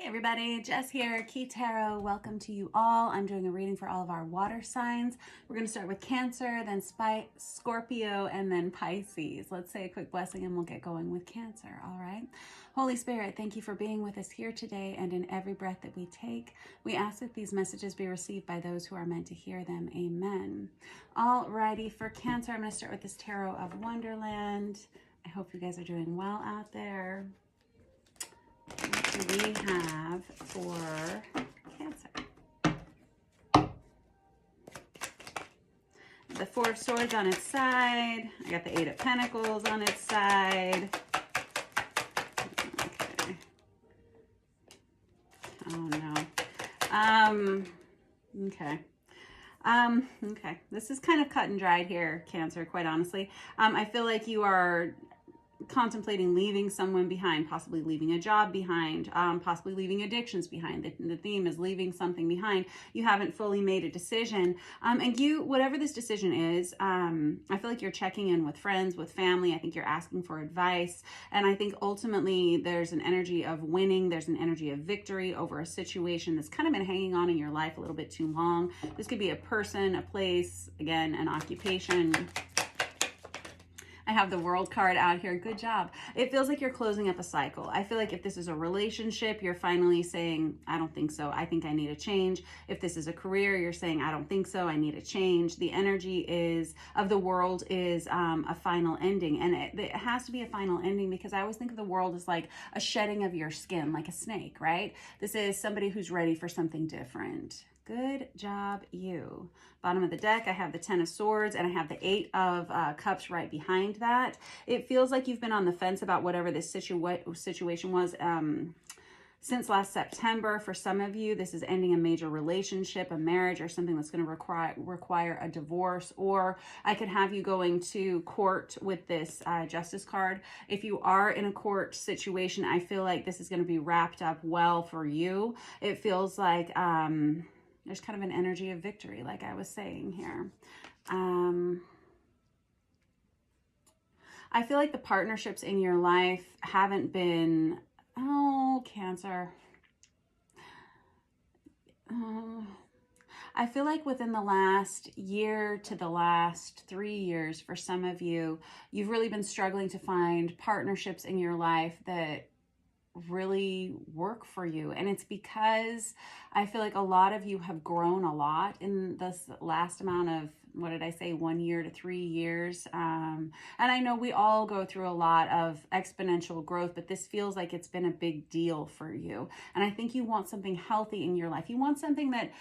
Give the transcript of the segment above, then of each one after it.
Everybody, Jess here, Key Tarot. Welcome to you all. I'm doing a reading for all of our water signs. We're going to start with Cancer, then Scorpio, and then Pisces. Let's say a quick blessing and we'll get going with Cancer, all right? Holy Spirit, thank you for being with us here today and in every breath that we take. We ask that these messages be received by those who are meant to hear them. Amen. All righty, for Cancer, I'm going to start with this Tarot of Wonderland. I hope you guys are doing well out there. What do we have for Cancer? The Four of Swords on its side. I got the Eight of Pentacles on its side. Okay. Oh no. Okay. Okay. This is kind of cut and dried here, Cancer, quite honestly. I feel like you are contemplating leaving someone behind, possibly leaving a job behind, possibly leaving addictions behind. The theme is leaving something behind. You haven't fully made a decision. And you, whatever this decision is, I feel like you're checking in with friends, with family. I think you're asking for advice. And I think ultimately there's an energy of winning. There's an energy of victory over a situation that's kind of been hanging on in your life a little bit too long. This could be a person, a place, again, an occupation. I have the World card out here. Good job. It feels like you're closing up a cycle. I feel like if this is a relationship, you're finally saying, I don't think so. I think I need a change. If this is a career, you're saying, I don't think so. I need a change. The energy of the world is a final ending. And it has to be a final ending because I always think of the world as like a shedding of your skin, like a snake, right? This is somebody who's ready for something different. Good job, you. Bottom of the deck, I have the Ten of Swords and I have the Eight of Cups right behind that. It feels like you've been on the fence about whatever this situation was since last September. For some of you, this is ending a major relationship, a marriage, or something that's going to require a divorce. Or I could have you going to court with this Justice card. If you are in a court situation, I feel like this is going to be wrapped up well for you. It feels like there's kind of an energy of victory, like I was saying here. I feel like the partnerships in your life haven't been, oh, Cancer. I feel like within the last year to the last 3 years, for some of you, you've really been struggling to find partnerships in your life that really work for you. And it's because I feel like a lot of you have grown a lot in this last amount of, what did I say, 1 year to 3 years. And I know we all go through a lot of exponential growth, but this feels like it's been a big deal for you. And I think you want something healthy in your life. You want something that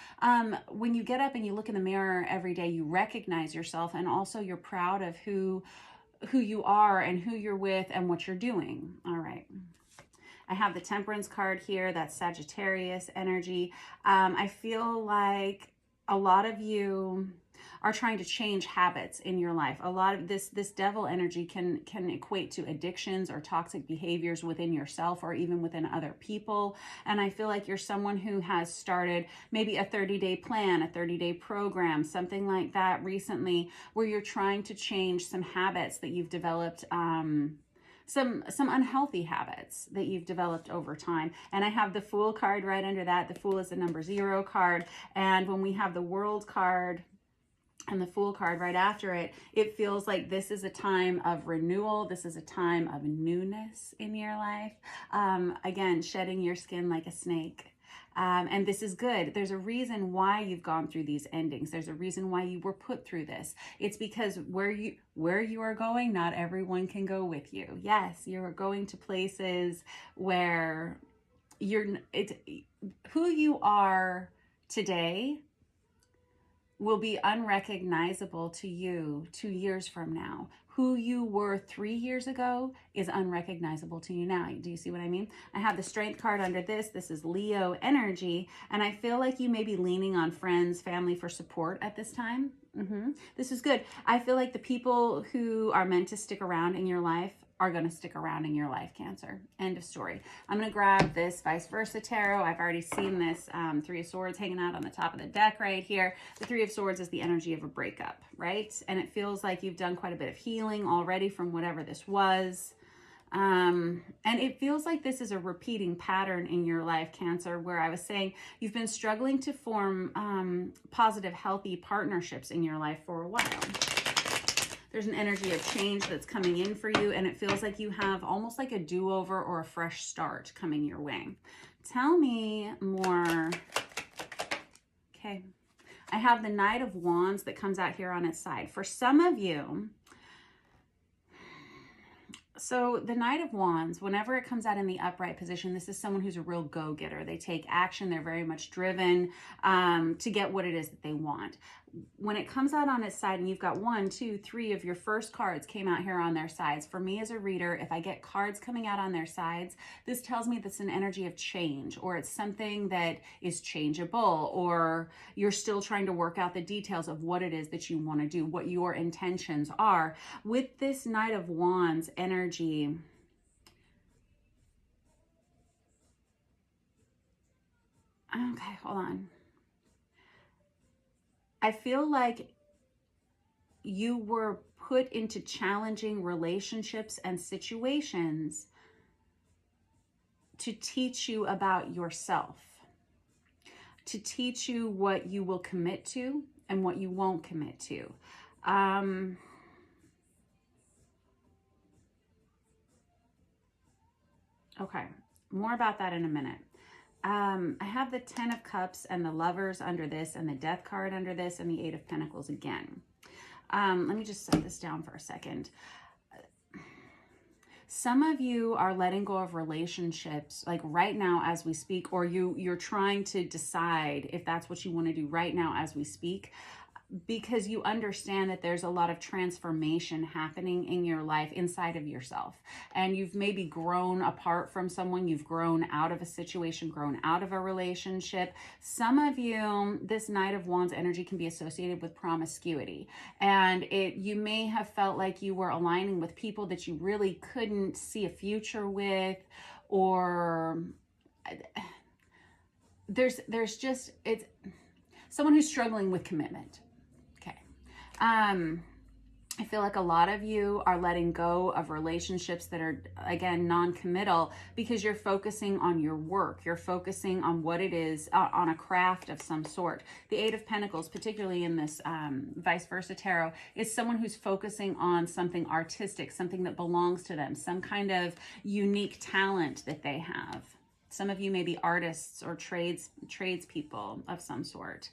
when you get up and you look in the mirror every day, you recognize yourself, and also you're proud of who you are and who you're with and what you're doing. All right. I have the Temperance card here. That's Sagittarius energy. I feel like a lot of you are trying to change habits in your life. A lot of this devil energy can equate to addictions or toxic behaviors within yourself or even within other people. And I feel like you're someone who has started maybe a 30-day plan, a 30-day program, something like that recently, where you're trying to change some habits that you've developed, some unhealthy habits that you've developed over time. And I have the Fool card right under that. The Fool is the number 0 card. And when we have the World card and the Fool card right after it, it feels like this is a time of renewal. This is a time of newness in your life. Again, shedding your skin like a snake. And this is good. There's a reason why you've gone through these endings. There's a reason why you were put through this. It's because where you are going, not everyone can go with you. Yes, you're going to places where who you are today will be unrecognizable to you 2 years from now. Who you were 3 years ago is unrecognizable to you now. Do you see what I mean? I have the Strength card under this. This is Leo energy. And I feel like you may be leaning on friends, family for support at this time. This is good. I feel like the people who are meant to stick around in your life are going to stick around in your life, Cancer. End of story. I'm going to grab this Vice Versa Tarot. I've already seen this Three of Swords hanging out on the top of the deck right here. The Three of Swords is the energy of a breakup, right? And it feels like you've done quite a bit of healing already from whatever this was. And it feels like this is a repeating pattern in your life, Cancer, where I was saying you've been struggling to form positive, healthy partnerships in your life for a while. There's an energy of change that's coming in for you, and it feels like you have almost like a do-over or a fresh start coming your way. Tell me more. Okay. I have the Knight of Wands that comes out here on its side. For some of you, so the Knight of Wands, whenever it comes out in the upright position, this is someone who's a real go-getter. They take action. They're very much driven to get what it is that they want. When it comes out on its side, and you've got 1, 2, 3 of your first cards came out here on their sides. For me as a reader, if I get cards coming out on their sides, this tells me that's an energy of change, or it's something that is changeable, or you're still trying to work out the details of what it is that you want to do, what your intentions are. With this Knight of Wands energy, okay, hold on. I feel like you were put into challenging relationships and situations to teach you about yourself, to teach you what you will commit to and what you won't commit to. Okay, more about that in a minute. I have the 10 of Cups and the Lovers under this, and the Death card under this, and the 8 of Pentacles again. Let me just set this down for a second. Some of you are letting go of relationships like right now as we speak, or you're trying to decide if that's what you want to do right now as we speak, because you understand that there's a lot of transformation happening in your life inside of yourself. And you've maybe grown apart from someone, you've grown out of a situation, grown out of a relationship. Some of you, this Knight of Wands energy can be associated with promiscuity. And you may have felt like you were aligning with people that you really couldn't see a future with, or there's just, it's someone who's struggling with commitment. I feel like a lot of you are letting go of relationships that are, again, non-committal because you're focusing on your work. You're focusing on what it is, on a craft of some sort. The 8 of Pentacles, particularly in this vice versa tarot, is someone who's focusing on something artistic, something that belongs to them, some kind of unique talent that they have. Some of you may be artists or tradespeople of some sort.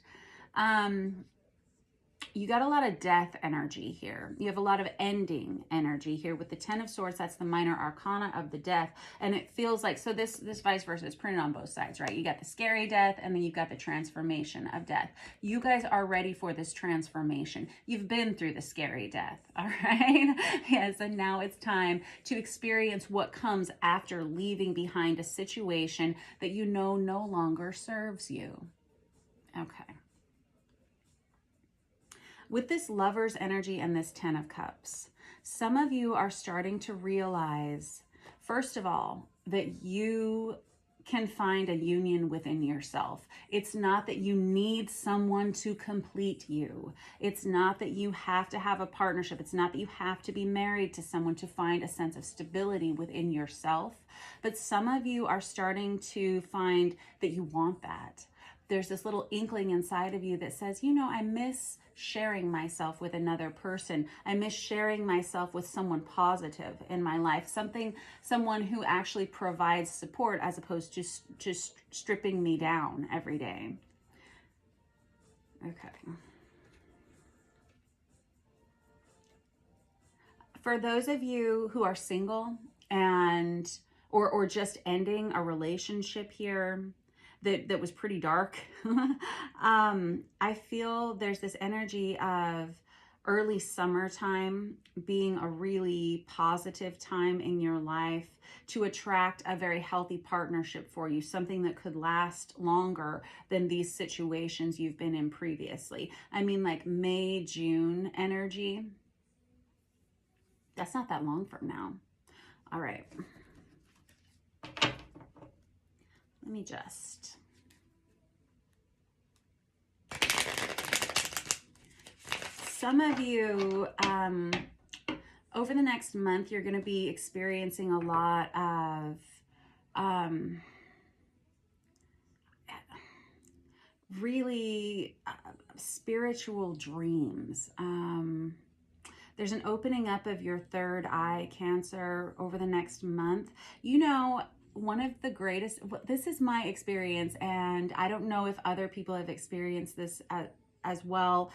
You got a lot of death energy here. You have a lot of ending energy here with the 10 of Swords. That's the minor arcana of the death. And it feels like, so this vice versa is printed on both sides, right? You got the scary death, and then you've got the transformation of death. You guys are ready for this transformation. You've been through the scary death, all right? Yes, and now it's time to experience what comes after leaving behind a situation that you know no longer serves you. Okay. With this Lover's energy and this 10 of Cups, some of you are starting to realize, first of all, that you can find a union within yourself. It's not that you need someone to complete you. It's not that you have to have a partnership. It's not that you have to be married to someone to find a sense of stability within yourself. But some of you are starting to find that you want that. There's this little inkling inside of you that says, you know, I miss sharing myself with another person. I miss sharing myself with someone positive in my life, someone who actually provides support as opposed to just stripping me down every day. Okay. For those of you who are single and or just ending a relationship here, that was pretty dark. I feel there's this energy of early summertime being a really positive time in your life to attract a very healthy partnership for you, something that could last longer than these situations you've been in previously. I mean, like May, June energy. That's not that long from now. All right. Let me just... Some of you over the next month, you're going to be experiencing a lot of really spiritual dreams. There's an opening up of your third eye, Cancer, over the next month. You know, one of the greatest, this is my experience, and I don't know if other people have experienced this as well,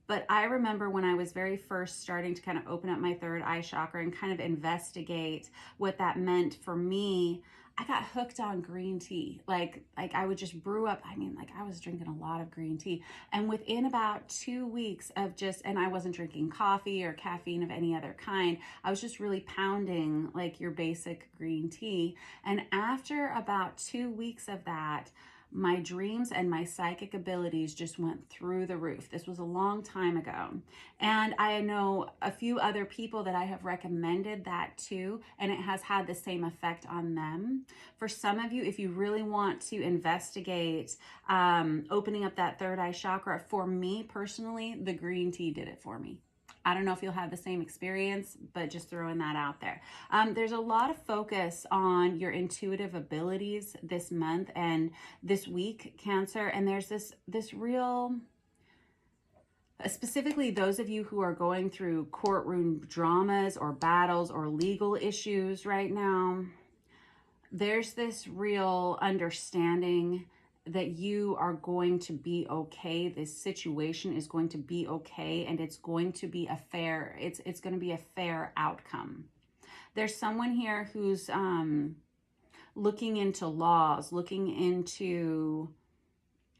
but I remember when I was very first starting to kind of open up my third eye chakra and kind of investigate what that meant for me, I got hooked on green tea. Like I would just brew up. I mean, like I was drinking a lot of green tea. And within about 2 weeks of just, and I wasn't drinking coffee or caffeine of any other kind, I was just really pounding like your basic green tea. And after about 2 weeks of that, my dreams and my psychic abilities just went through the roof. This was a long time ago. And I know a few other people that I have recommended that to, and it has had the same effect on them. For some of you, if you really want to investigate opening up that third eye chakra, for me personally, the green tea did it for me. I don't know if you'll have the same experience, but just throwing that out there. There's a lot of focus on your intuitive abilities this month and this week, Cancer. And there's this real, specifically those of you who are going through courtroom dramas or battles or legal issues right now, there's this real understanding that you are going to be okay. This situation is going to be okay, and it's going to be a fair, it's going to be a fair outcome. There's someone here who's looking into laws, looking into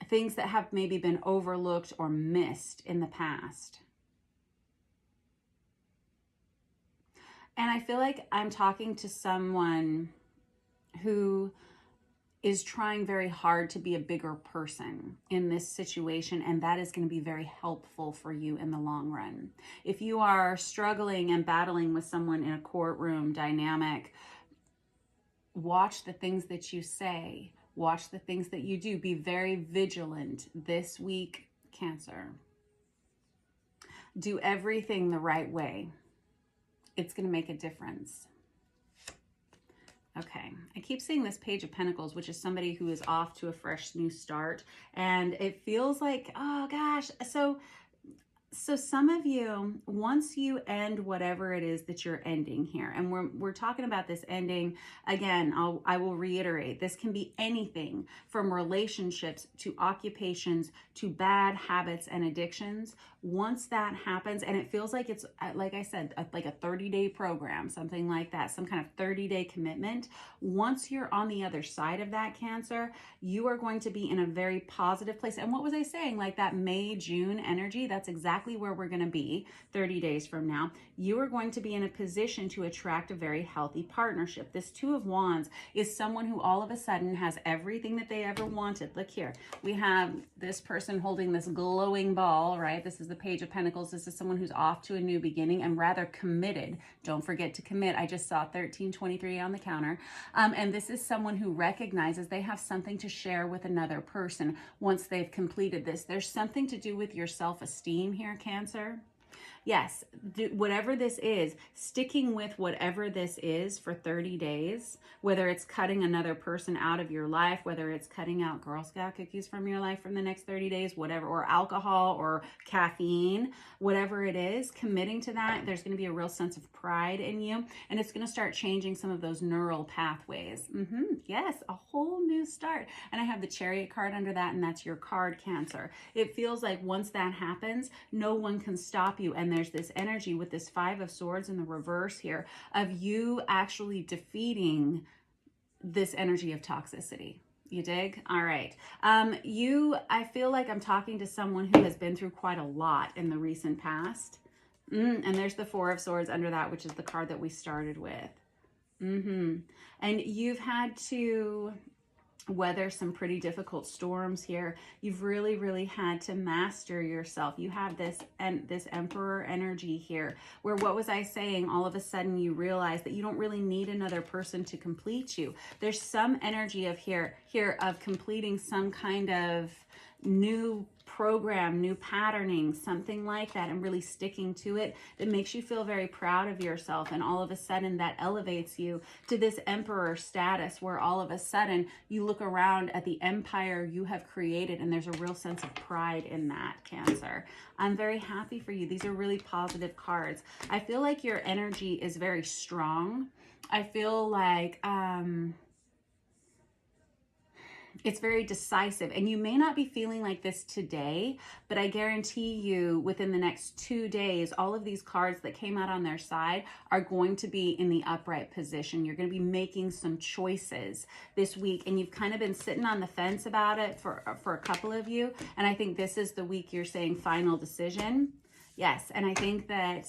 things that have maybe been overlooked or missed in the past. And I feel like I'm talking to someone who is trying very hard to be a bigger person in this situation, and that is going to be very helpful for you in the long run. If you are struggling and battling with someone in a courtroom dynamic, watch the things that you say, watch the things that you do. Be very vigilant this week, Cancer. Do everything the right way. It's going to make a difference. Okay, I keep seeing this Page of Pentacles, which is somebody who is off to a fresh new start. And it feels like, oh gosh, so some of you, once you end whatever it is that you're ending here, and we're talking about this ending, again, I will reiterate, this can be anything from relationships to occupations to bad habits and addictions. Once that happens, and it feels like it's, like I said, like a 30-day program, something like that, some kind of 30-day commitment. Once you're on the other side of that, Cancer, you are going to be in a very positive place. And what was I saying? Like that May, June energy, that's exactly where we're going to be 30 days from now. You are going to be in a position to attract a very healthy partnership. This Two of Wands is someone who all of a sudden has everything that they ever wanted. Look here. We have this person holding this glowing ball, right? This is the Page of Pentacles. This is someone who's off to a new beginning and rather committed. Don't forget to commit. I just saw 1323 on the counter. And this is someone who recognizes they have something to share with another person once they've completed this. There's something to do with your self-esteem here, Cancer. Yes, whatever this is, sticking with whatever this is for 30 days, whether it's cutting another person out of your life, whether it's cutting out Girl Scout cookies from your life from the next 30 days, whatever, or alcohol or caffeine, whatever it is, committing to that, there's going to be a real sense of pride in you, and it's going to start changing some of those neural pathways. Yes, a whole new start. And I have the Chariot card under that, and that's your card, Cancer. It feels like once that happens, no one can stop you, and there's this energy with this Five of Swords in the reverse here of you actually defeating this energy of toxicity. You dig? All right. I feel like I'm talking to someone who has been through quite a lot in the recent past. And there's the Four of Swords under that, which is the card that we started with. And you've had to weather some pretty difficult storms here. You've really, really had to master yourself. You have this Emperor energy here, where what was I saying? All of a sudden you realize that you don't really need another person to complete you. There's some energy of here of completing some kind of new program, new patterning, something like that, and really sticking to it, that makes you feel very proud of yourself. And all of a sudden that elevates you to this emperor status, where all of a sudden you look around at the empire you have created and there's a real sense of pride in that, Cancer. I'm very happy for you. These are really positive cards. I feel like your energy is very strong. I feel like it's very decisive, and you may not be feeling like this today, but I guarantee you within the next 2 days, all of these cards that came out on their side are going to be in the upright position. You're going to be making some choices this week, and you've kind of been sitting on the fence about it for a couple of you, and I think this is the week you're saying final decision. Yes, and I think that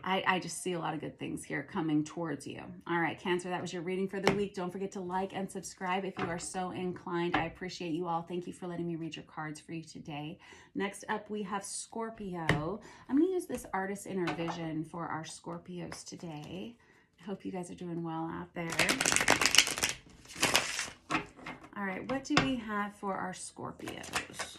I just see a lot of good things here coming towards you. All right, Cancer, that was your reading for the week. Don't forget to like and subscribe if you are so inclined. I appreciate you all. Thank you for letting me read your cards for you today. Next up, we have Scorpio. I'm going to use this Artist Inner Vision for our Scorpios today. I hope you guys are doing well out there. All right, what do we have for our Scorpios?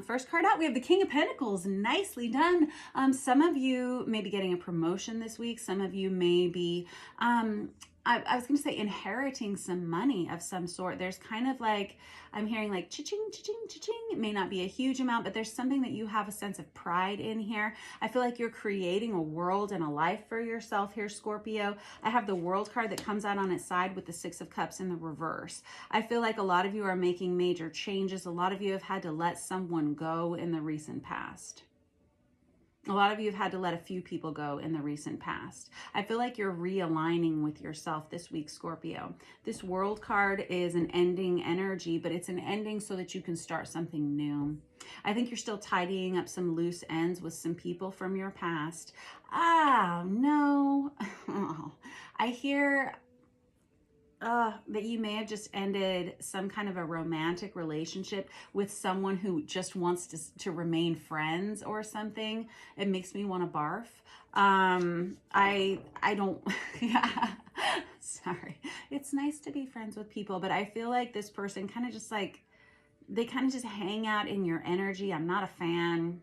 First card out, we have the King of Pentacles. Nicely done. Some of you may be getting a promotion this week. Some of you may be, I was going to say, inheriting some money of some sort. There's kind of like, I'm hearing like cha-ching, cha-ching, cha-ching. It may not be a huge amount, but there's something that you have a sense of pride in here. I feel like you're creating a world and a life for yourself here, Scorpio. I have the World card that comes out on its side with the Six of Cups in the reverse. I feel like a lot of you are making major changes. A lot of you have had to let someone go in the recent past. A lot of you have had to let a few people go in the recent past. I feel like you're realigning with yourself this week, Scorpio. This World card is an ending energy, but it's an ending so that you can start something new. I think you're still tidying up some loose ends with some people from your past. Ah, no. Oh, I hear that you may have just ended some kind of a romantic relationship with someone who just wants to remain friends or something. It makes me want to barf. I don't, yeah, sorry. It's nice to be friends with people, but I feel like this person kind of just like, they kind of just hang out in your energy. I'm not a fan.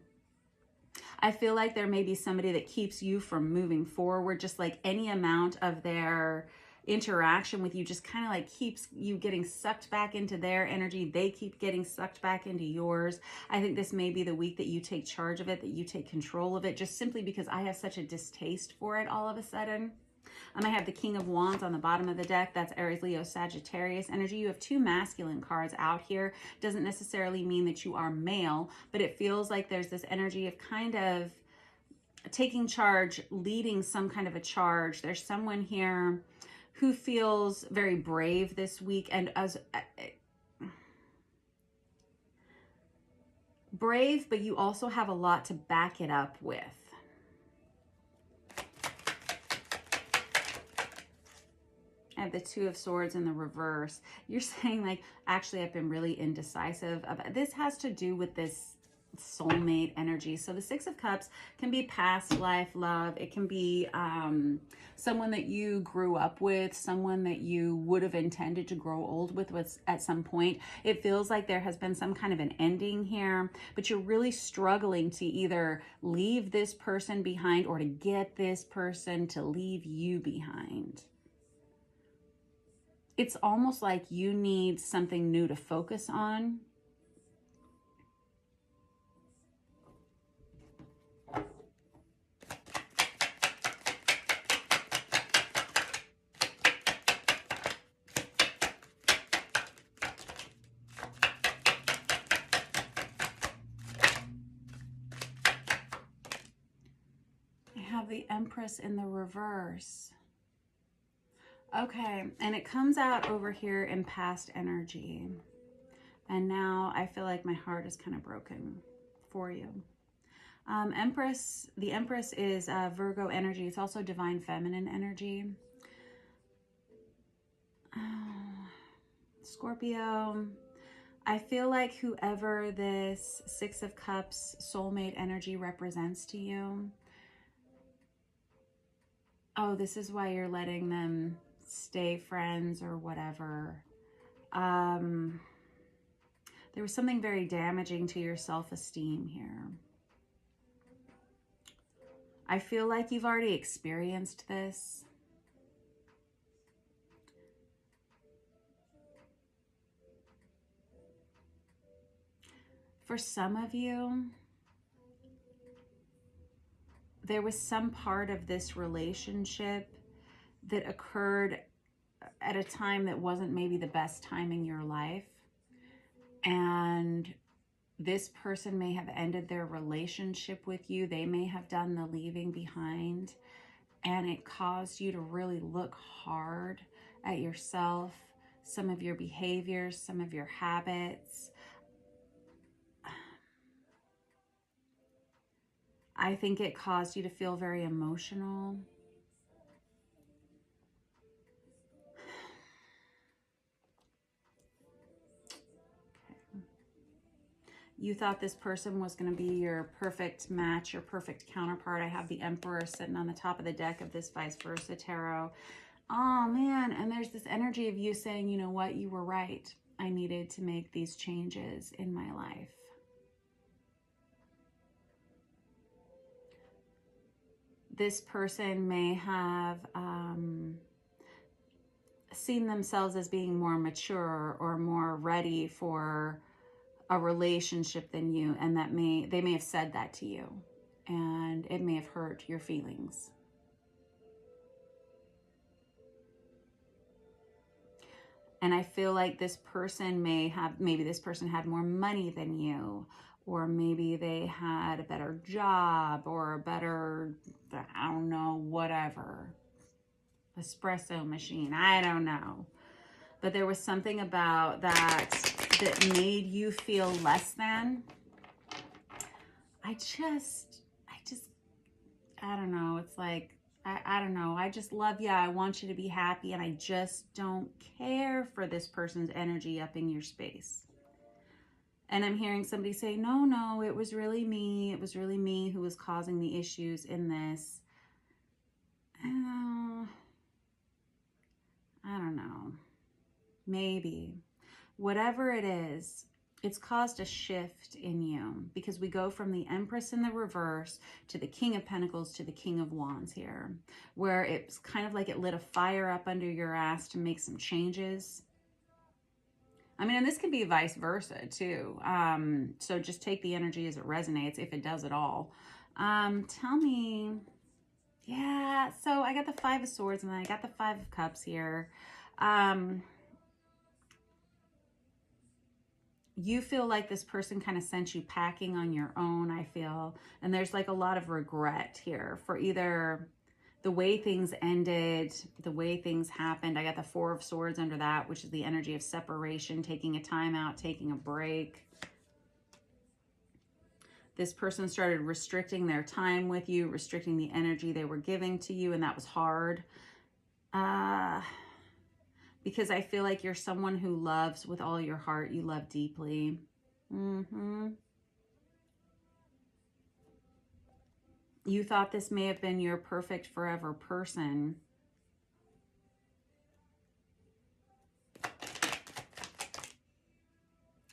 I feel like there may be somebody that keeps you from moving forward, just like any amount of their interaction with you just kind of like keeps you getting sucked back into their energy. They keep getting sucked back into yours. I think this may be the week that you take charge of it, that you take control of it, just simply because I have such a distaste for it all of a sudden. I have the King of Wands on the bottom of the deck. That's Aries, Leo, Sagittarius energy. You have two masculine cards out here. Doesn't necessarily mean that you are male, but it feels like there's this energy of kind of taking charge, leading some kind of a charge. There's someone here who feels very brave this week, and as brave, but you also have a lot to back it up with. I have the Two of Swords in the reverse. You're saying like, actually, I've been really indecisive about this. Has to do with this soulmate energy. So the Six of Cups can be past life love. It can be someone that you grew up with, someone that you would have intended to grow old with at some point. It feels like there has been some kind of an ending here, but you're really struggling to either leave this person behind or to get this person to leave you behind. It's almost like you need something new to focus on. The Empress in the reverse. Okay, and it comes out over here in past energy. And now I feel like my heart is kind of broken for you. The Empress is Virgo energy. It's also divine feminine energy. Scorpio, I feel like whoever this Six of Cups soulmate energy represents to you, Oh, this is why you're letting them stay friends or whatever. There was something very damaging to your self-esteem here. I feel like you've already experienced this. For some of you, there was some part of this relationship that occurred at a time that wasn't maybe the best time in your life. And this person may have ended their relationship with you. They may have done the leaving behind. And it caused you to really look hard at yourself, some of your behaviors, some of your habits. I think it caused you to feel very emotional. You thought this person was going to be your perfect match, your perfect counterpart. I have the Emperor sitting on the top of the deck of this Vice Versa Tarot. Oh, man. And there's this energy of you saying, you know what? You were right. I needed to make these changes in my life. This person may have seen themselves as being more mature or more ready for a relationship than you, and they may have said that to you, and it may have hurt your feelings. And I feel like this person maybe this person had more money than you, or maybe they had a better job or a better, I don't know, whatever, espresso machine, I don't know. But there was something about that made you feel less than. I don't know. It's like, I don't know. I just love you. I want you to be happy. And I just don't care for this person's energy up in your space. And I'm hearing somebody say, no, it was really me. It was really me who was causing the issues in this. I don't know. Maybe. Whatever it is, it's caused a shift in you, because we go from the Empress in the reverse to the King of Pentacles to the King of Wands here, where it's kind of like it lit a fire up under your ass to make some changes. I mean, and this can be vice versa too. So just take the energy as it resonates, if it does at all. Tell me, yeah, so I got the Five of Swords and then I got the Five of Cups here. You feel like this person kind of sent you packing on your own, I feel. And there's like a lot of regret here for either the way things ended, the way things happened. I got the Four of Swords under that, which is the energy of separation, taking a time out, taking a break. This person started restricting their time with you, restricting the energy they were giving to you, and that was hard. Because I feel like you're someone who loves with all your heart. You love deeply. You thought this may have been your perfect forever person.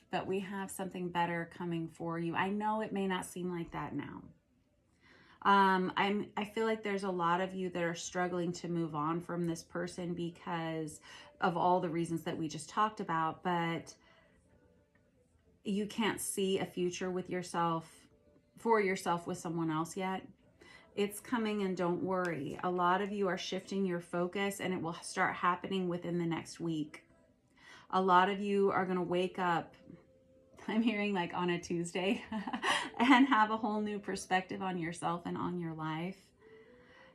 But we have something better coming for you. I know it may not seem like that now. I feel like there's a lot of you that are struggling to move on from this person because of all the reasons that we just talked about, but you can't see a future with yourself, for yourself with someone else yet. It's coming, and don't worry. A lot of you are shifting your focus, and it will start happening within the next week. A lot of you are going to wake up, I'm hearing like on a Tuesday, and have a whole new perspective on yourself and on your life.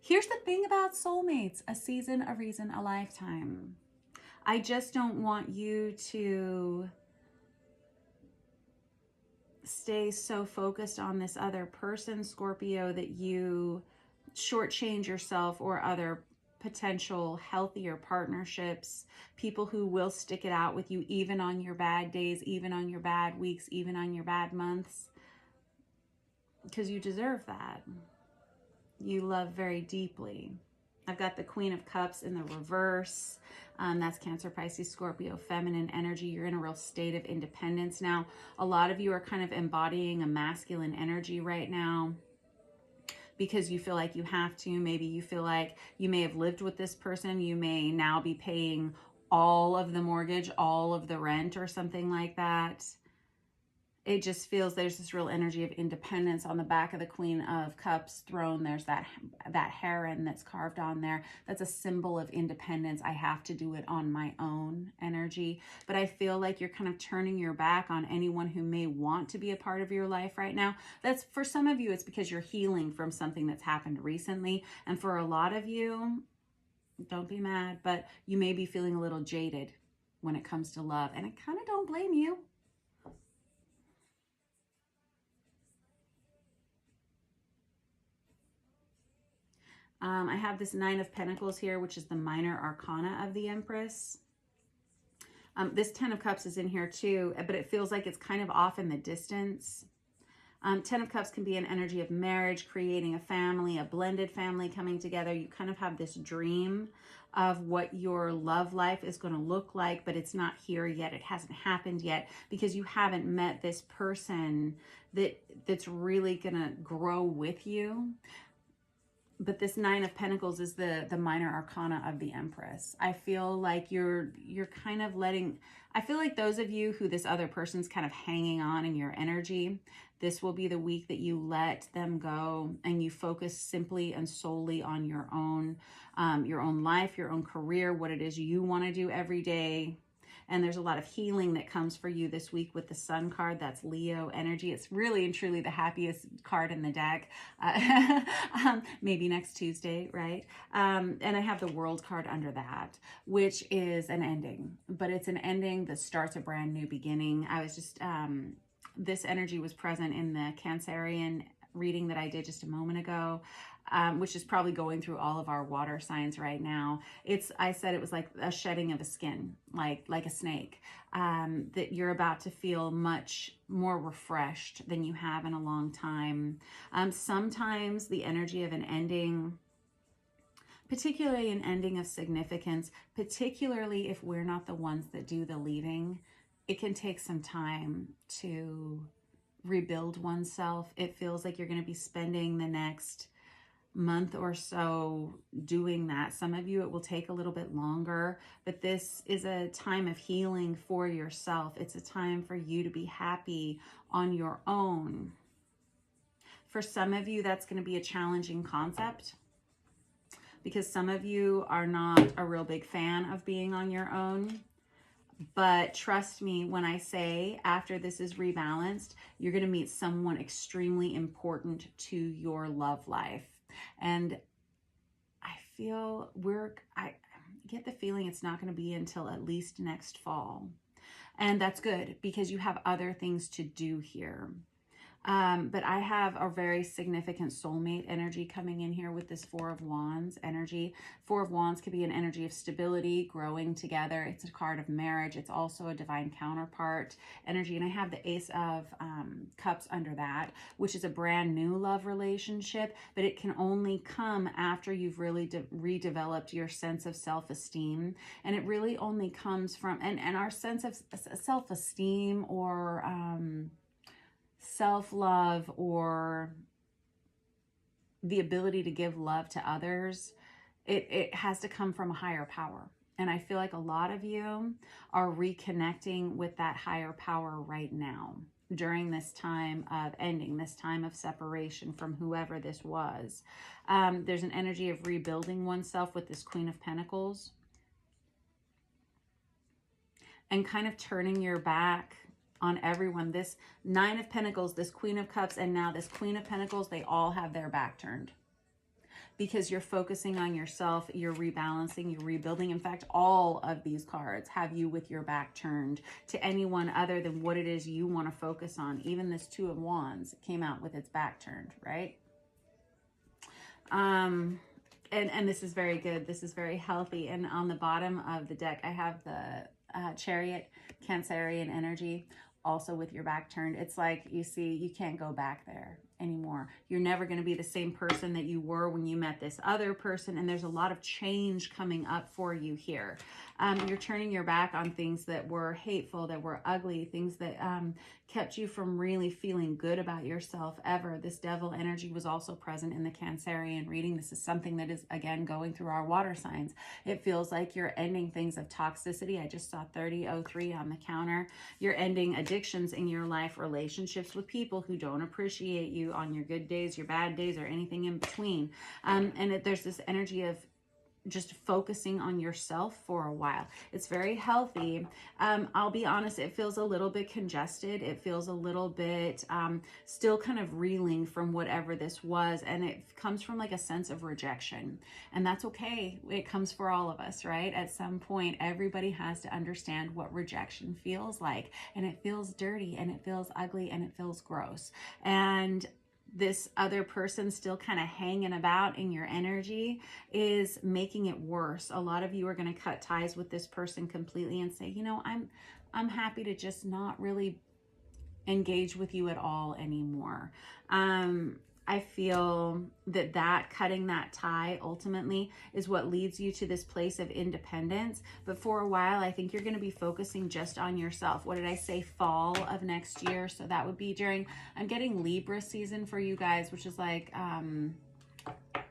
Here's the thing about soulmates: a season, a reason, a lifetime. I just don't want you to stay so focused on this other person, Scorpio, that you shortchange yourself or other potential healthier partnerships, people who will stick it out with you even on your bad days, even on your bad weeks, even on your bad months, because you deserve that. You love very deeply. I've got the Queen of Cups in the reverse. That's Cancer, Pisces, Scorpio, feminine energy. You're in a real state of independence now. A lot of you are kind of embodying a masculine energy right now because you feel like you have to. Maybe you feel like you may have lived with this person. You may now be paying all of the mortgage, all of the rent or something like that. It just feels there's this real energy of independence. On the back of the Queen of Cups throne, there's that heron that's carved on there. That's a symbol of independence. I have to do it on my own energy. But I feel like you're kind of turning your back on anyone who may want to be a part of your life right now. That's, for some of you, it's because you're healing from something that's happened recently. And for a lot of you, don't be mad, but you may be feeling a little jaded when it comes to love. And I kind of don't blame you. I have this Nine of Pentacles here, which is the minor arcana of the Empress. This Ten of Cups is in here too, but it feels like it's kind of off in the distance. Ten of Cups can be an energy of marriage, creating a family, a blended family coming together. You kind of have this dream of what your love life is going to look like, but it's not here yet. It hasn't happened yet because you haven't met this person that's really going to grow with you. But this Nine of Pentacles is the minor arcana of the Empress. I feel like you're kind of letting, I feel like those of you who this other person's kind of hanging on in your energy, this will be the week that you let them go and you focus simply and solely on your own life, your own career, what it is you want to do every day. And there's a lot of healing that comes for you this week with the Sun card. That's Leo energy. It's really and truly the happiest card in the deck. Maybe next Tuesday, right? And I have the World card under that, which is an ending. But it's an ending that starts a brand new beginning. I was just, this energy was present in the Cancerian reading that I did just a moment ago. Which is probably going through all of our water signs right now. I said it was like a shedding of a skin, like a snake, that you're about to feel much more refreshed than you have in a long time. Sometimes the energy of an ending, particularly an ending of significance, particularly if we're not the ones that do the leaving, it can take some time to rebuild oneself. It feels like you're going to be spending the next month or so doing that. Some of you, it will take a little bit longer, but this is a time of healing for yourself. It's a time for you to be happy on your own. For some of you, that's going to be a challenging concept because some of you are not a real big fan of being on your own. But trust me when I say after this is rebalanced, you're going to meet someone extremely important to your love life. And I feel I get the feeling it's not going to be until at least next fall. And that's good because you have other things to do here. But I have a very significant soulmate energy coming in here with this Four of Wands energy. Four of Wands could be an energy of stability, growing together. It's a card of marriage. It's also a divine counterpart energy. And I have the Ace of Cups under that, which is a brand new love relationship, but it can only come after you've really redeveloped your sense of self-esteem. And it really only comes from, and our sense of self-esteem or self-love or the ability to give love to others, it has to come from a higher power. And I feel like a lot of you are reconnecting with that higher power right now during this time of ending, this time of separation from whoever this was. There's an energy of rebuilding oneself with this Queen of Pentacles and kind of turning your back on everyone. This Nine of Pentacles, this Queen of Cups, and now this Queen of Pentacles, they all have their back turned because you're focusing on yourself, you're rebalancing, you're rebuilding. In fact, all of these cards have you with your back turned to anyone other than what it is you want to focus on. Even this Two of Wands came out with its back turned, right? And this is very good. This is very healthy. And on the bottom of the deck, I have the Chariot, Cancerian energy, also with your back turned. It's like, you see, you can't go back there. anymore. You're never going to be the same person that you were when you met this other person. And there's a lot of change coming up for you here. You're turning your back on things that were hateful, that were ugly, things that kept you from really feeling good about yourself ever. This devil energy was also present in the Cancerian reading. This is something that is, again, going through our water signs. It feels like you're ending things of toxicity. I just saw 3003 on the counter. You're ending addictions in your life, relationships with people who don't appreciate you on your good days, your bad days, or anything in between. There's this energy of just focusing on yourself for a while. It's very healthy. I'll be honest, it feels a little bit congested. It feels a little bit still kind of reeling from whatever this was. And it comes from like a sense of rejection. And that's okay. It comes for all of us, right? At some point, everybody has to understand what rejection feels like. And it feels dirty, and it feels ugly, and it feels gross. And this other person still kind of hanging about in your energy is making it worse. A lot of you are going to cut ties with this person completely and say, you know, I'm happy to just not really engage with you at all anymore. I feel that cutting that tie ultimately is what leads you to this place of independence. But for a while, I think you're going to be focusing just on yourself. What did I say? Fall of next year. So that would be during, I'm getting Libra season for you guys, which is like,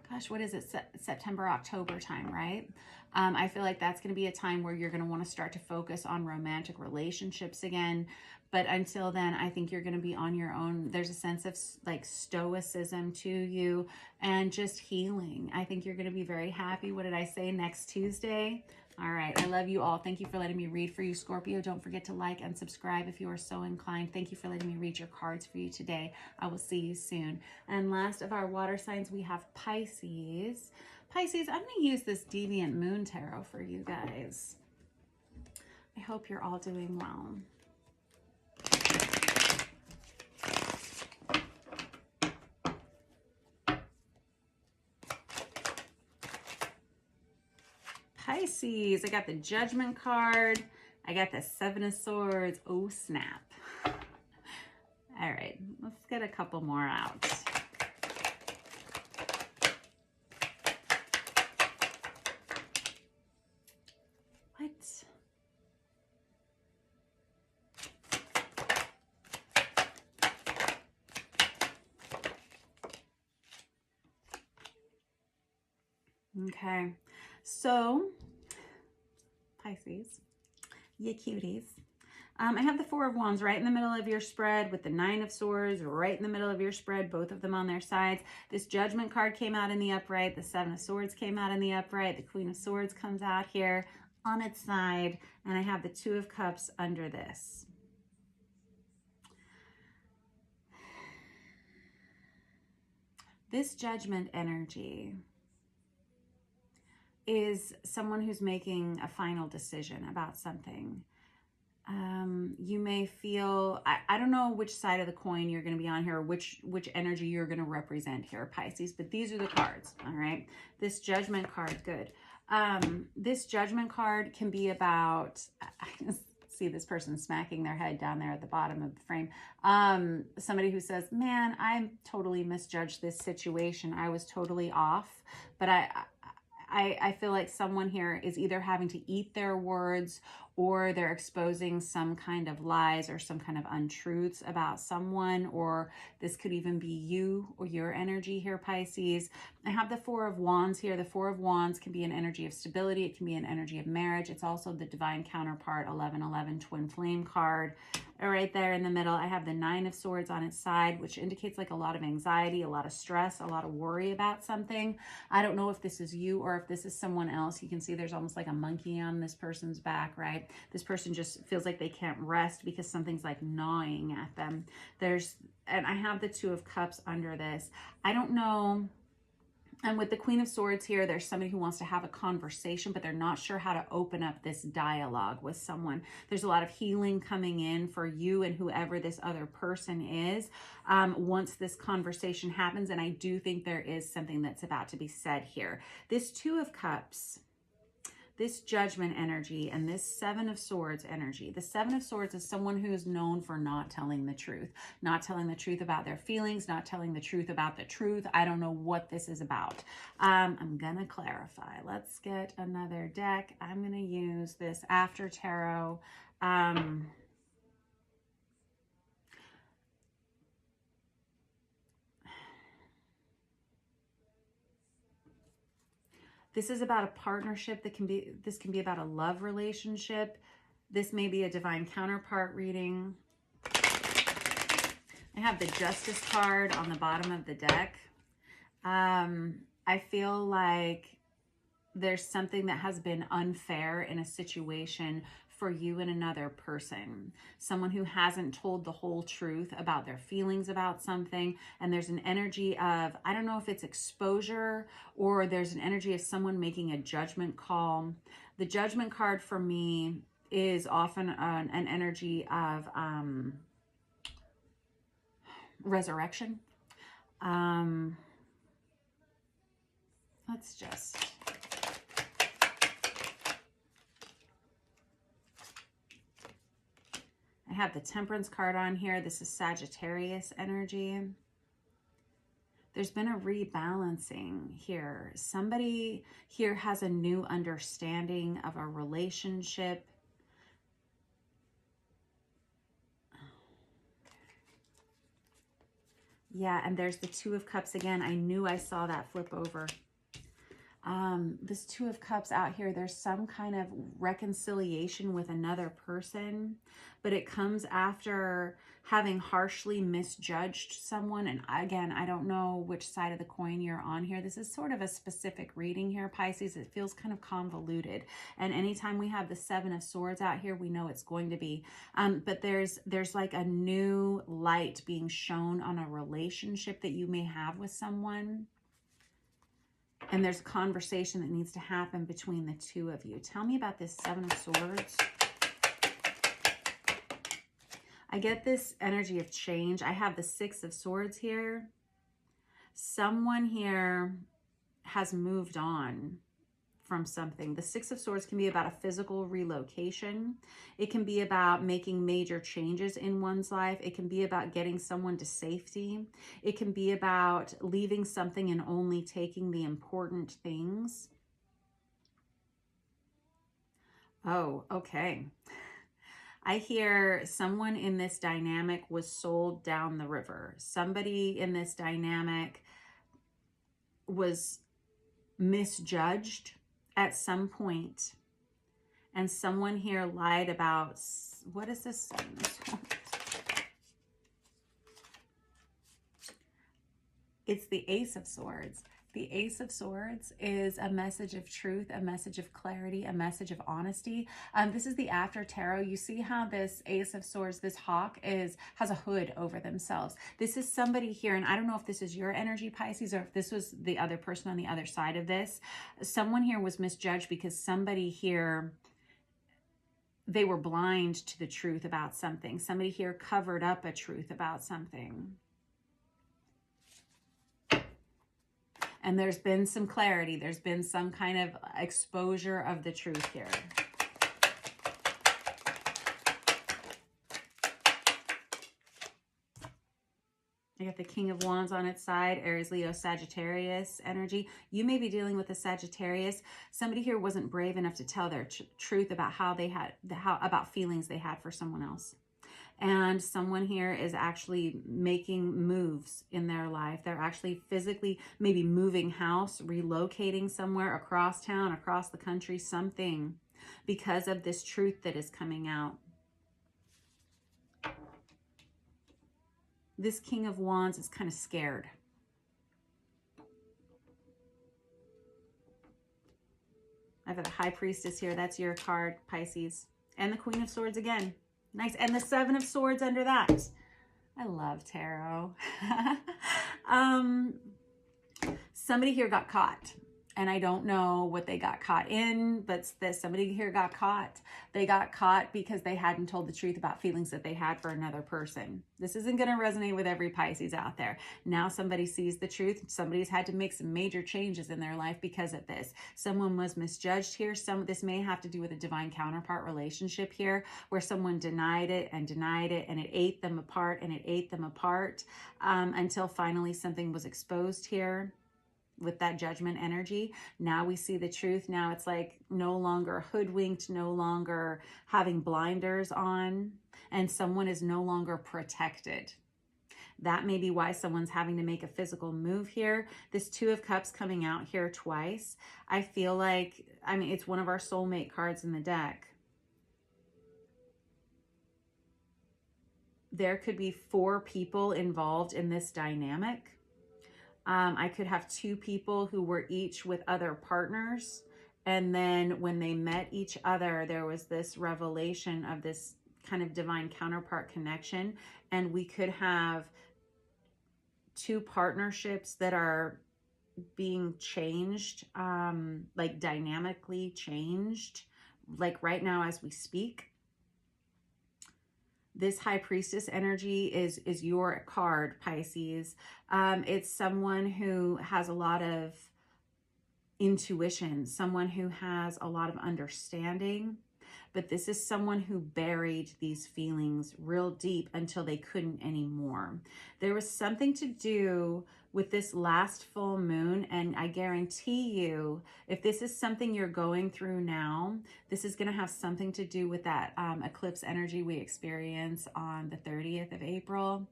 gosh, what is it? September, October time, right? I feel like that's going to be a time where you're going to want to start to focus on romantic relationships again. But until then, I think you're going to be on your own. There's a sense of like stoicism to you and just healing. I think you're going to be very happy. What did I say? Next Tuesday? All right. I love you all. Thank you for letting me read for you, Scorpio. Don't forget to like and subscribe if you are so inclined. Thank you for letting me read your cards for you today. I will see you soon. And last of our water signs, we have Pisces. Pisces, I'm going to use this Deviant Moon Tarot for you guys. I hope you're all doing well. Pisces, I got the Judgment card. I got the Seven of Swords. Oh, snap. All right, let's get a couple more out. What? Okay, so Pisces, you cuties. I have the Four of Wands right in the middle of your spread with the Nine of Swords right in the middle of your spread, both of them on their sides. This Judgment card came out in the upright. The Seven of Swords came out in the upright. The Queen of Swords comes out here on its side. And I have the Two of Cups under this. This Judgment energy is someone who's making a final decision about something. You may feel, I don't know which side of the coin you're going to be on here, or which energy you're going to represent here, Pisces, but these are the cards, all right? This Judgment card, good. This Judgment card can be about, I see this person smacking their head down there at the bottom of the frame. Somebody who says, man, I totally misjudged this situation. I was totally off, but I feel like someone here is either having to eat their words, or they're exposing some kind of lies or some kind of untruths about someone, or this could even be you or your energy here, Pisces. I have the Four of Wands here. The Four of Wands can be an energy of stability. It can be an energy of marriage. It's also the divine counterpart, 1111 twin flame card. Right there in the middle, I have the Nine of Swords on its side, which indicates like a lot of anxiety, a lot of stress, a lot of worry about something. I don't know if this is you or if this is someone else. You can see there's almost like a monkey on this person's back, right? This person just feels like they can't rest because something's like gnawing at them. And I have the Two of Cups under this. I don't know. And with the Queen of Swords here, there's somebody who wants to have a conversation, but they're not sure how to open up this dialogue with someone. There's a lot of healing coming in for you and whoever this other person is once this conversation happens. And I do think there is something that's about to be said here. This Two of Cups, this Judgment energy and this Seven of Swords energy. The Seven of Swords is someone who is known for not telling the truth, not telling the truth about their feelings, not telling the truth about the truth. I don't know what this is about. I'm going to clarify. Let's get another deck. I'm going to use this After Tarot. This is about a partnership this can be about a love relationship. This may be a divine counterpart reading. I have the Justice card on the bottom of the deck. I feel like there's something that has been unfair in a situation for you and another person, someone who hasn't told the whole truth about their feelings about something. And there's an energy of, I don't know if it's exposure or there's an energy of someone making a judgment call. The Judgment card for me is often an energy of resurrection. Let's just... I have the Temperance card on here. This is Sagittarius energy. There's been a rebalancing here. Somebody here has a new understanding of a relationship. Yeah, and there's the Two of Cups again. I knew I saw that flip over. This Two of Cups out here, there's some kind of reconciliation with another person, but it comes after having harshly misjudged someone. And again, I don't know which side of the coin you're on here. This is sort of a specific reading here, Pisces. It feels kind of convoluted. And anytime we have the Seven of Swords out here, we know it's going to be. But there's like a new light being shown on a relationship that you may have with someone. And there's a conversation that needs to happen between the two of you. Tell me about this Seven of Swords. I get this energy of change. I have the Six of Swords here. Someone here has moved on from something. The Six of Swords can be about a physical relocation. It can be about making major changes in one's life. It can be about getting someone to safety. It can be about leaving something and only taking the important things. Oh, okay. I hear someone in this dynamic was sold down the river. Somebody in this dynamic was misjudged at some point, and someone here lied about, what is this? It's the Ace of Swords. The Ace of Swords is a message of truth, a message of clarity, a message of honesty. This is the After Tarot. You see how this Ace of Swords, this hawk, has a hood over themselves. This is somebody here, and I don't know if this is your energy, Pisces, or if this was the other person on the other side of this. Someone here was misjudged because somebody here, they were blind to the truth about something. Somebody here covered up a truth about something. And there's been some clarity. There's been some kind of exposure of the truth here. I got the King of Wands on its side, Aries, Leo, Sagittarius energy. You may be dealing with a Sagittarius. Somebody here wasn't brave enough to tell their truth about about feelings they had for someone else. And someone here is actually making moves in their life. They're actually physically maybe moving house, relocating somewhere across town, across the country, something, because of this truth that is coming out. This King of Wands is kind of scared. I have the High Priestess here. That's your card, Pisces. And the Queen of Swords again. Nice. And the Seven of Swords under that. I love tarot. Somebody here got caught. And I don't know what they got caught in, but somebody here got caught. They got caught because they hadn't told the truth about feelings that they had for another person. This isn't going to resonate with every Pisces out there. Now somebody sees the truth. Somebody's had to make some major changes in their life because of this. Someone was misjudged here. This may have to do with a divine counterpart relationship here, where someone denied it, and it ate them apart, and it ate them apart until finally something was exposed here with that judgment energy. Now we see the truth. Now it's like no longer hoodwinked, no longer having blinders on, and someone is no longer protected. That may be why someone's having to make a physical move here. This Two of Cups coming out here twice. I feel like, I mean, it's one of our soulmate cards in the deck. There could be 4 people involved in this dynamic. I could have 2 people who were each with other partners. And then when they met each other, there was this revelation of this kind of divine counterpart connection. And we could have 2 partnerships that are being changed, like dynamically changed, like right now as we speak. This High Priestess energy is your card, Pisces. It's someone who has a lot of intuition, someone who has a lot of understanding, but this is someone who buried these feelings real deep until they couldn't anymore. There was something to do with this last full moon, and I guarantee you, if this is something you're going through now, this is going to have something to do with that eclipse energy we experience on the 30th of April.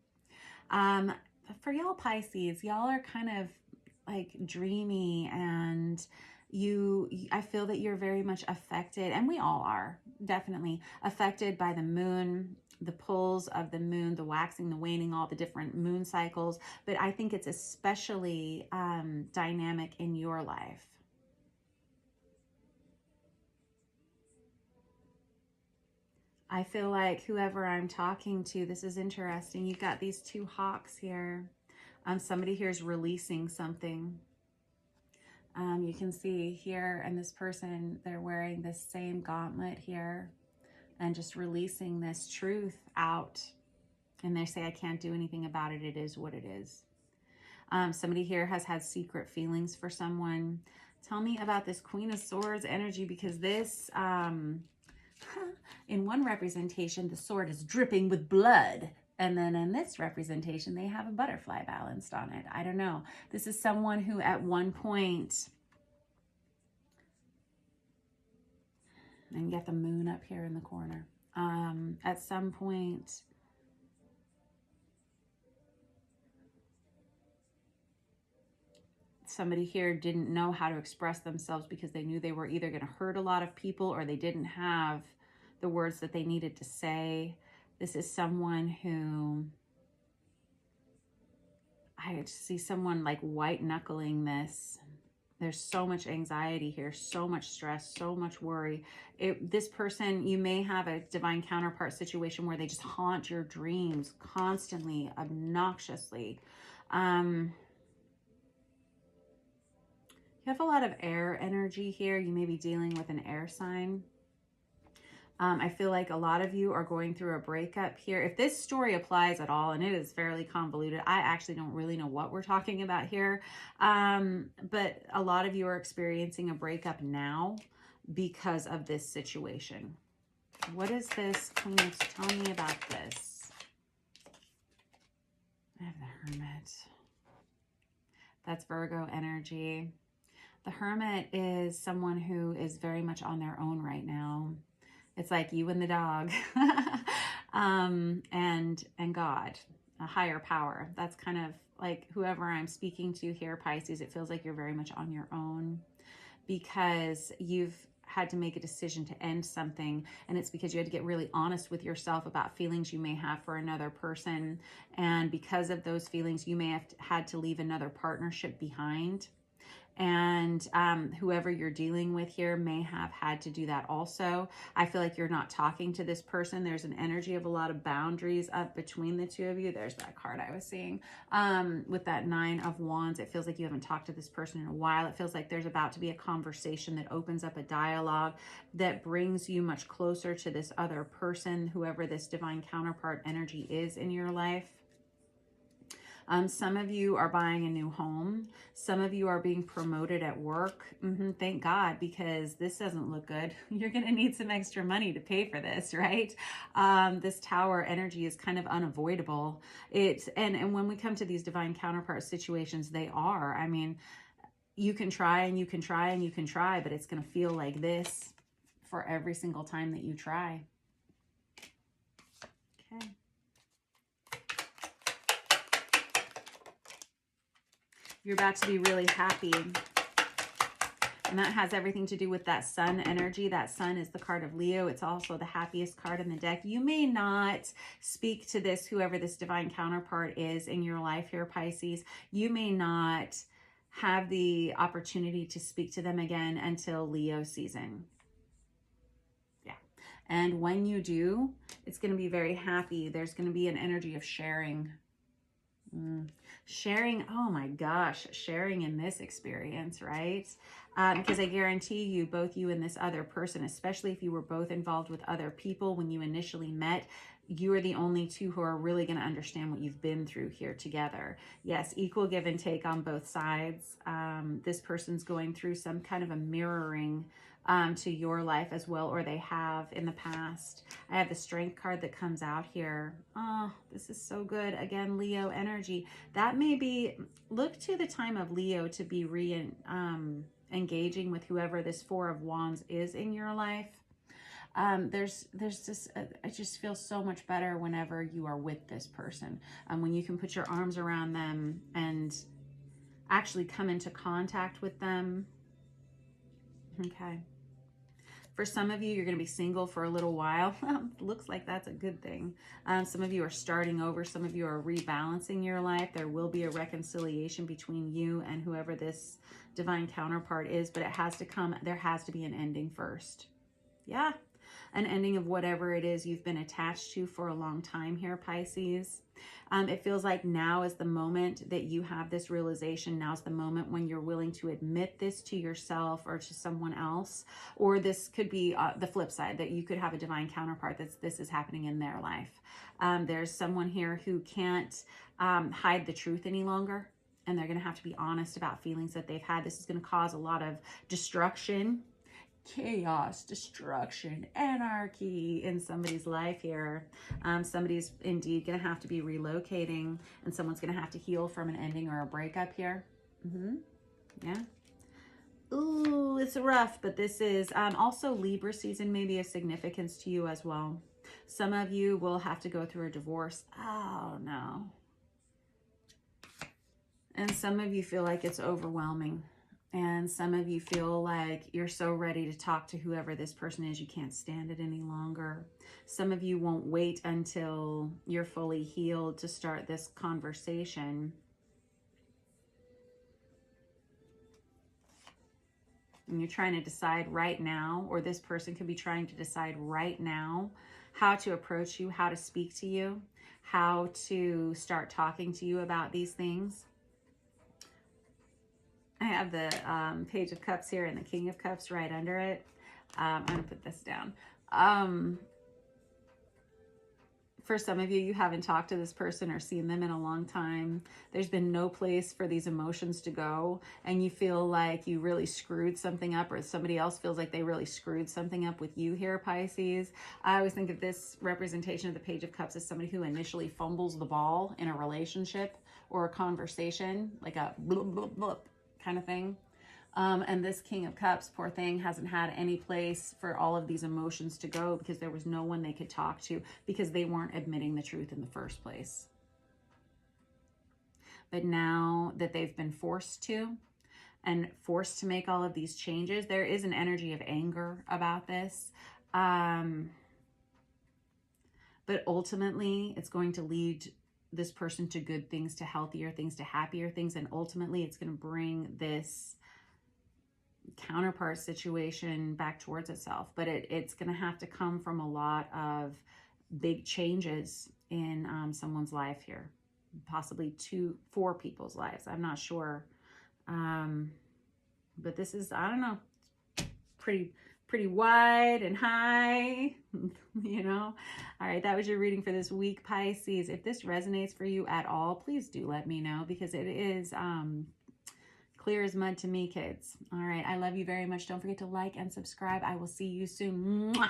For y'all Pisces, y'all are kind of like dreamy, and I feel that you're very much affected, and we all are definitely affected by the moon, the pulls of the moon, the waxing, the waning, all the different moon cycles. But I think it's especially dynamic in your life. I feel like whoever I'm talking to, this is interesting. You've got these 2 hawks here. Somebody here is releasing something. You can see here, and this person, they're wearing this same gauntlet here and just releasing this truth out. And they say, I can't do anything about it. It is what it is. Somebody here has had secret feelings for someone. Tell me about this Queen of Swords energy, because this, in one representation, the sword is dripping with blood. And then in this representation, they have a butterfly balanced on it. I don't know. This is someone who at one point, and you got the moon up here in the corner. At some point, somebody here didn't know how to express themselves because they knew they were either going to hurt a lot of people, or they didn't have the words that they needed to say. This is someone who, I just see someone like white knuckling this. There's so much anxiety here, so much stress, so much worry. This person, you may have a divine counterpart situation where they just haunt your dreams constantly, obnoxiously. You have a lot of air energy here. You may be dealing with an air sign. I feel like a lot of you are going through a breakup here. If this story applies at all, and it is fairly convoluted, I actually don't really know what we're talking about here. But a lot of you are experiencing a breakup now because of this situation. What is this, Queen? Tell me about this. I have the Hermit. That's Virgo energy. The Hermit is someone who is very much on their own right now. It's like you and the dog, and God, a higher power. That's kind of like whoever I'm speaking to here, Pisces. It feels like you're very much on your own because you've had to make a decision to end something, and it's because you had to get really honest with yourself about feelings you may have for another person, and because of those feelings, you may have had to leave another partnership behind. And whoever you're dealing with here may have had to do that also. I feel like you're not talking to this person. There's an energy of a lot of boundaries up between the two of you. There's that card I was seeing with that 9 of Wands. It feels like you haven't talked to this person in a while. It feels like there's about to be a conversation that opens up a dialogue that brings you much closer to this other person, whoever this divine counterpart energy is in your life. Some of you are buying a new home. Some of you are being promoted at work. Thank God, because this doesn't look good. You're going to need some extra money to pay for this, right? This Tower energy is kind of unavoidable. And when we come to these divine counterpart situations, they are. I mean, you can try and you can try and you can try, but it's going to feel like this for every single time that you try. Okay. You're about to be really happy. And that has everything to do with that sun energy. That sun is the card of Leo. It's also the happiest card in the deck. You may not speak to this, whoever this divine counterpart is in your life here, Pisces. You may not have the opportunity to speak to them again until Leo season. Yeah. And when you do, it's going to be very happy. There's going to be an energy of sharing. Sharing, oh my gosh, sharing in this experience, right? Because I guarantee you, both you and this other person, especially if you were both involved with other people when you initially met, you are the only two who are really going to understand what you've been through here together. Yes, equal give and take on both sides. This person's going through some kind of a mirroring to your life as well, or they have in the past. I have the Strength card that comes out here. Oh, this is so good. Again, Leo energy. That may be, look to the time of Leo to be engaging with whoever this 4 of Wands is in your life. There's this, it just feels so much better whenever you are with this person. When you can put your arms around them and actually come into contact with them. Okay. For some of you, you're going to be single for a little while. Looks like that's a good thing. Some of you are starting over. Some of you are rebalancing your life. There will be a reconciliation between you and whoever this divine counterpart is, but it has to come. There has to be an ending first. Yeah. An ending of whatever it is you've been attached to for a long time here, Pisces. It feels like now is the moment that you have this realization. Now's the moment when you're willing to admit this to yourself or to someone else. Or this could be the flip side, that you could have a divine counterpart that this is happening in their life. There's someone here who can't hide the truth any longer. And they're going to have to be honest about feelings that they've had. This is going to cause a lot of destruction, chaos, destruction, anarchy in somebody's life here. Somebody's indeed going to have to be relocating, and someone's going to have to heal from an ending or a breakup here. Yeah. Ooh, it's rough, but this is also Libra season, maybe of significance to you as well. Some of you will have to go through a divorce. Oh, no. And some of you feel like it's overwhelming. And some of you feel like you're so ready to talk to whoever this person is, you can't stand it any longer. Some of you won't wait until you're fully healed to start this conversation. And you're trying to decide right now, or this person could be trying to decide right now how to approach you, how to speak to you, how to start talking to you about these things. I have the Page of Cups here and the King of Cups right under it. I'm going to put this down. For some of you, you haven't talked to this person or seen them in a long time. There's been no place for these emotions to go, and you feel like you really screwed something up, or somebody else feels like they really screwed something up with you here, Pisces. I always think of this representation of the Page of Cups as somebody who initially fumbles the ball in a relationship or a conversation, like a blub, blub, blub kind of thing. And this King of Cups, poor thing, hasn't had any place for all of these emotions to go because there was no one they could talk to because they weren't admitting the truth in the first place. But now that they've been forced to, and forced to make all of these changes, there is an energy of anger about this. But ultimately, it's going to lead this person to good things, to healthier things, to happier things. And ultimately, it's going to bring this counterpart situation back towards itself. But it's going to have to come from a lot of big changes in someone's life here, possibly 4 people's lives. I'm not sure. But this is, I don't know, pretty wide and high, you know. All right, that was your reading for this week, Pisces. If this resonates for you at all, please do let me know, because it is clear as mud to me, kids. All right, I love you very much. Don't forget to like and subscribe. I will see you soon. Mwah!